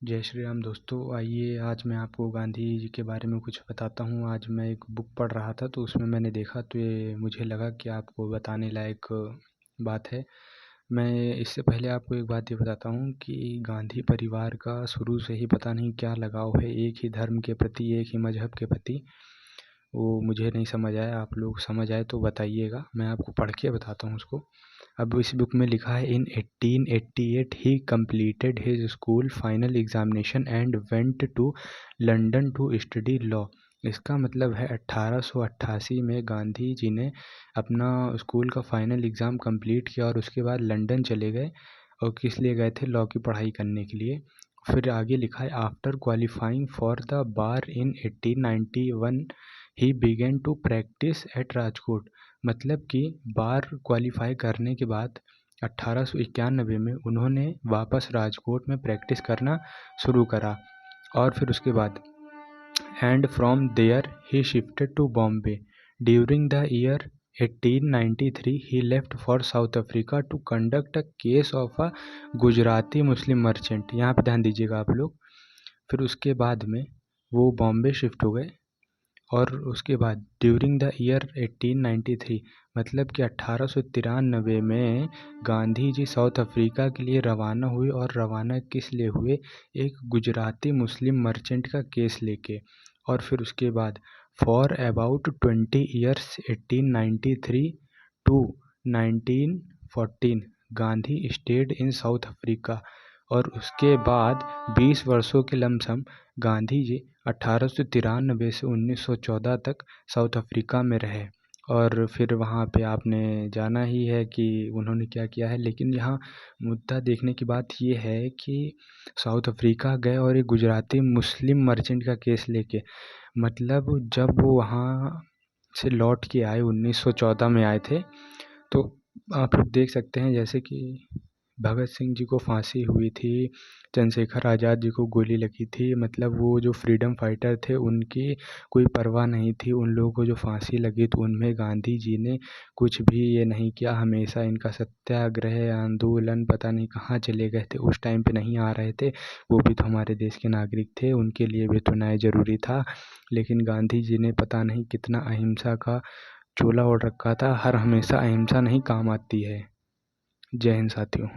जय श्री राम दोस्तों। आइए आज मैं आपको गांधी जी के बारे में कुछ बताता हूँ। आज मैं एक बुक पढ़ रहा था तो उसमें मैंने देखा तो ये मुझे लगा कि आपको बताने लायक बात है। मैं इससे पहले आपको एक बात ये बताता हूँ कि गांधी परिवार का शुरू से ही पता नहीं क्या लगाव है एक ही धर्म के प्रति, एक ही मज़हब के प्रति। वो मुझे नहीं समझ आया, आप लोग समझ आए तो बताइएगा। मैं आपको पढ़ के बताता हूँ उसको। अब इस बुक में लिखा है, in 1888 he completed his school final examination and went to London to study law. इसका मतलब है 1888 में गांधी जी ने अपना स्कूल का फाइनल एग्ज़ाम कंप्लीट किया और उसके बाद लंदन चले गए। और किस लिए गए थे? लॉ की पढ़ाई करने के लिए। फिर आगे लिखा है, after qualifying for the bar in 1891 he began to practice at Rajkot. मतलब कि बार क्वालिफाई करने के बाद 1891 में उन्होंने वापस राजकोट में प्रैक्टिस करना शुरू करा। और फिर उसके बाद and from there he shifted to Bombay. During the year 1893 he left for South Africa to conduct a case of a Gujarati Muslim merchant. यहाँ पे ध्यान दीजिएगा आप लोग। फिर उसके बाद में वो बॉम्बे शिफ्ट हो गए और उसके बाद ड्यूरिंग द ईयर 1893 मतलब कि 1893 में गांधी जी साउथ अफ्रीका के लिए रवाना हुए। और रवाना किस लिए हुए? एक गुजराती मुस्लिम मर्चेंट का केस लेके। और फिर उसके बाद for about 20 years 1893 to 1914 Gandhi stayed in South Africa. और उसके बाद 20 वर्षों के लमसम गांधी जी 1893 से 1914 तक साउथ अफ्रीका में रहे। और फिर वहाँ पे आपने जाना ही है कि उन्होंने क्या किया है। लेकिन यहाँ मुद्दा देखने की बात ये है कि साउथ अफ्रीका गए और एक गुजराती मुस्लिम मर्चेंट का केस लेके। मतलब जब वो वहाँ से लौट के आए 1914 में आए थे तो आप लोग देख सकते हैं जैसे कि भगत सिंह जी को फांसी हुई थी, चंद्रशेखर आज़ाद जी को गोली लगी थी। मतलब वो जो फ्रीडम फाइटर थे उनकी कोई परवाह नहीं थी। उन लोगों को जो फांसी लगी तो उनमें गांधी जी ने कुछ भी ये नहीं किया। हमेशा इनका सत्याग्रह आंदोलन पता नहीं कहाँ चले गए थे, उस टाइम पे नहीं आ रहे थे। वो भी तो हमारे देश के नागरिक थे, उनके लिए भी तो न्याय ज़रूरी था। लेकिन गांधी जी ने पता नहीं कितना अहिंसा का चोला ओढ़ रखा था। हर हमेशा अहिंसा नहीं काम आती है। जय हिंद साथियों।